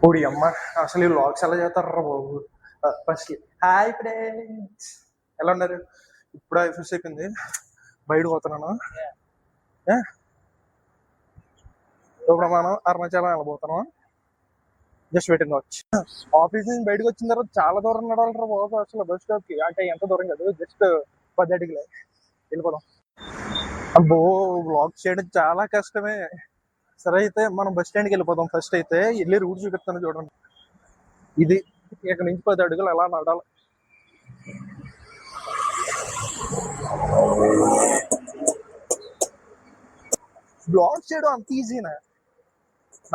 ఓడి అమ్మ. అసలు ఈ వ్లాగ్స్ ఎలా చేస్తారా బాబు? ఫస్ట్ హాయ్ ఫ్రెండ్స్, ఎలా ఉన్నారు? ఇప్పుడు ఫ్రెష్ అయిపోయింది, బయటకు పోతున్నాను. ఏ? ఇప్పుడు మనం అరుణాచలం వెళ్ళబోతున్నాం. Just wait and watch. Office నుంచి బయటకు వచ్చిన తర్వాత చాలా దూరం నడవాలరా బాబు. అసలు బస్ స్టాప్ కి అంటే ఎంత దూరం కాదు, జస్ట్ 10 అడుగులే. వెళ్ళిపోదాం. అబ్బో, వ్లాగ్ చేయడం చాలా కష్టమే. సరే అయితే మనం బస్ స్టాండ్కి వెళ్ళిపోదాం. ఫస్ట్ అయితే వెళ్ళి రూట్ చూపిస్తాను చూడండి. ఇది ఇక్కడ నుంచి 10 అడుగులు అలా నడాలి. బ్లాగ్ చేయడం అంత ఈజీనా?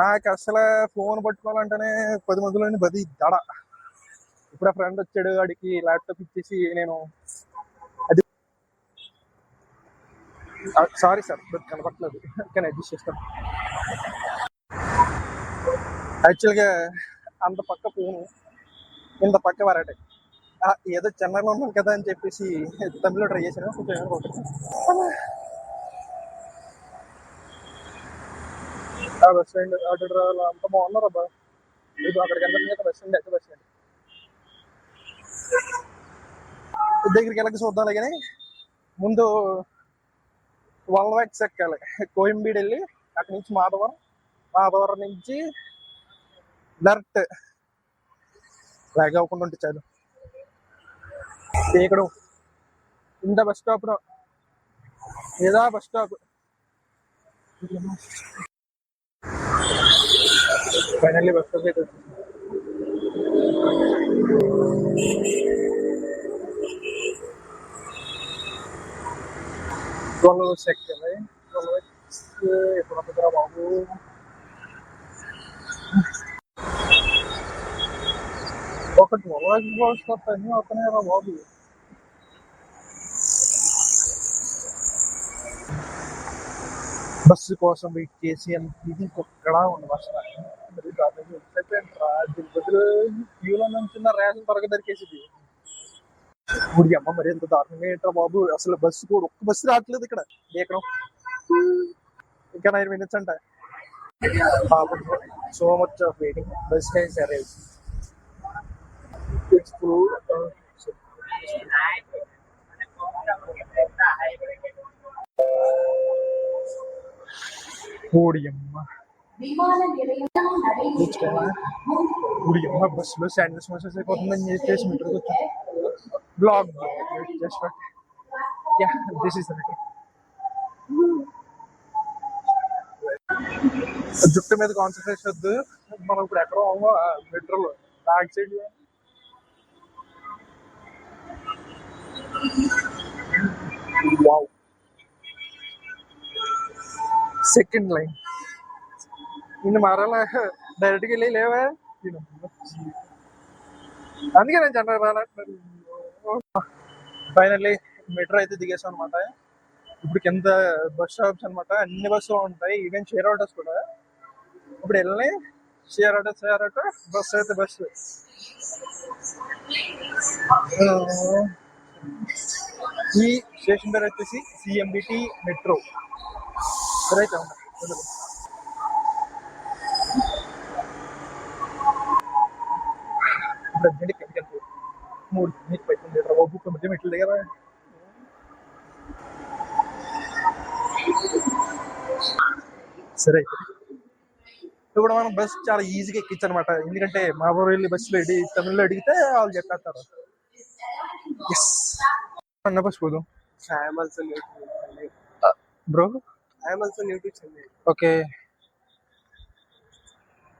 నాకు అసలు ఫోన్ పట్టుకోవాలంటేనే 10 మందిలోని 10 దడ. ఇప్పుడు ఆ ఫ్రెండ్ వచ్చాడు, వాడికి ల్యాప్టాప్ ఇచ్చేసి నేను అది సారీ సార్ కనపట్లేదు, కానీ అడ్జస్ట్ చేస్తాను. యాక్చువల్గా అంత పక్క ఫోను, ఇంత పక్క వరటే. ఏదో చెన్నైలో ఉన్నాను కదా అని చెప్పేసి తమిళ్లో ట్రై చేశాను. కొంచెం ఆ బస్ స్టాండ్ ఆటో డ్రైవర్లు అంత బాగున్నారు అబ్బా. ఇది అక్కడికి వెళ్ళడం బస్ స్టాండ్ అయితే బస్ స్టాండ్ దగ్గరికి వెళ్ళక చూద్దాం. కానీ ముందు వల్వాక్స్ ఎక్కాలి, కోయంబీడు వెళ్ళి అక్కడి నుంచి మాధవరం నుంచి డైరెక్ట్ లాగ్ అవ్వకుండా ఉంటే చాలు. ఇక్కడ ఇంత బస్ స్టాప్ ఏదా bus stop. Finally bus stop అయితే ఎక్కాలి. ఎప్పుడు వస్తుందిరా బాబు? ఒకటి బస్ స్టాప్ అన్నీ అవుతున్నాయిరా బాబు. బస్సు కోసం వెయిట్ చేసి ఇది ఇంకొక్కడ ఉంది బస్. తిరుపతిలో క్యూలో నుంచున్న రేషన్ త్వరగా దొరికేసింది. ఊడి అమ్మ, మరి ఎంత దారుణంగా ఏంట్రా బాబు. అసలు బస్సు కూడా ఒక్క బస్సు రావట్లేదు ఇక్కడ. ఎక్కడ ఇంకా 9 minutes అంట. So much of waiting. Bus has arrived. It's full. ఊడి అమ్మ, బస్సులో శాండ్విచ్ మోసెస్ అయిపోతుందని చెప్పేసి మీటర్కి వచ్చాను. Vlog just yeah, this is జుట్టు మీద కాన్సన్ట్రేషన్ వద్దు. మనం ఇప్పుడు ఎక్కడ మెట్రోలో back side wow, second line. నిన్ను మారాల డైరెక్ట్గా వెళ్ళి లేవా? అందుకే నేను జనరల్ ఫైనల్లీ మెట్రో అయితే దిగేసాం అనమాట. ఇప్పుడు కింద బస్ స్టాప్స్ అనమాట, అన్ని బస్సులు ఉంటాయి, ఈవెన్ షేర్ ఆటోస్ కూడా. ఇప్పుడు వెళ్ళి షేర్ ఆటో బస్సు అయితే బస్సు. ఈ స్టేషన్ పేరు వచ్చేసి సిఎంబిటి మెట్రో. అయితే ఇప్పుడు అర్జెంట్ కెమికల్ 3 పైతుంది బాబు. 9 మెట్లు దిగరా. సరే అయితే ఇప్పుడు మనం బస్ చాలా ఈజీగా ఎక్కించు అనమాట. ఎందుకంటే మా ఊరు వెళ్ళి బస్సులో తమిళ్లో అడిగితే వాళ్ళు చెప్పేస్తారు. అన్న బస్ పోదు బ్రో. ఓకే,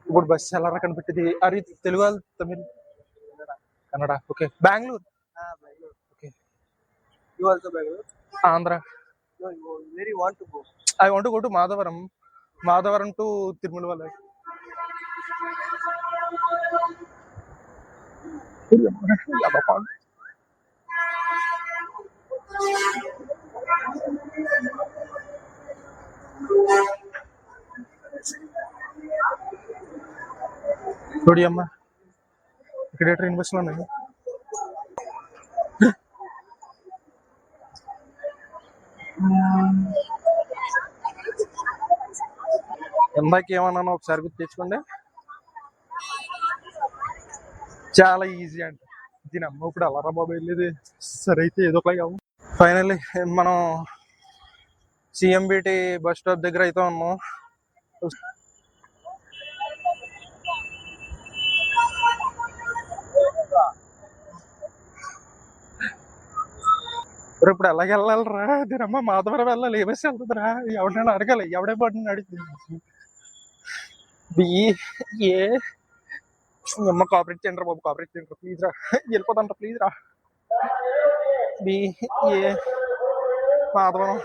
ఇప్పుడు బస్ ఎలా కనిపెట్టింది? అరే తెలుగు వాళ్ళు, Tamil, Kannada. Okay, Bengaluru. Okay, you also Bengaluru? Andhra. Where you want to go? I want to go to Madhavaram to Tirumala. చూడి అమ్మ, ఇక్కడ ట్రైన్ బస్సులో ఉన్నాయి. ఎందాక ఏమన్నాను ఒకసారి గుర్తు తెచ్చుకోండి. చాలా ఈజీ అంట. దీని అమ్మ ఇప్పుడు అల్లరా బాబు వెళ్ళేది. సరే అయితే ఏదో ఒకలాగా ఫైనల్లీ మనం సిఎంబిటి బస్ స్టాప్ దగ్గర అయితే ఉన్నాం. ఇప్పుడు ఎలాగ వెళ్ళాలరా? దీనమ్మ మాధవరం వెళ్ళాలి, ఏ బస్సు వెళ్తుందిరా? ఎవరినైనా అడగాలి, ఎవడే పడిన అడుగుతుంది. ఏ అమ్మ కోఆపరేట్ చేయండి బాబు, కోఆపరేట్ చేయండి ప్లీజ్ రా, వెళ్ళిపోతాంట ప్లీజ్ రా. ఏ మాధవరం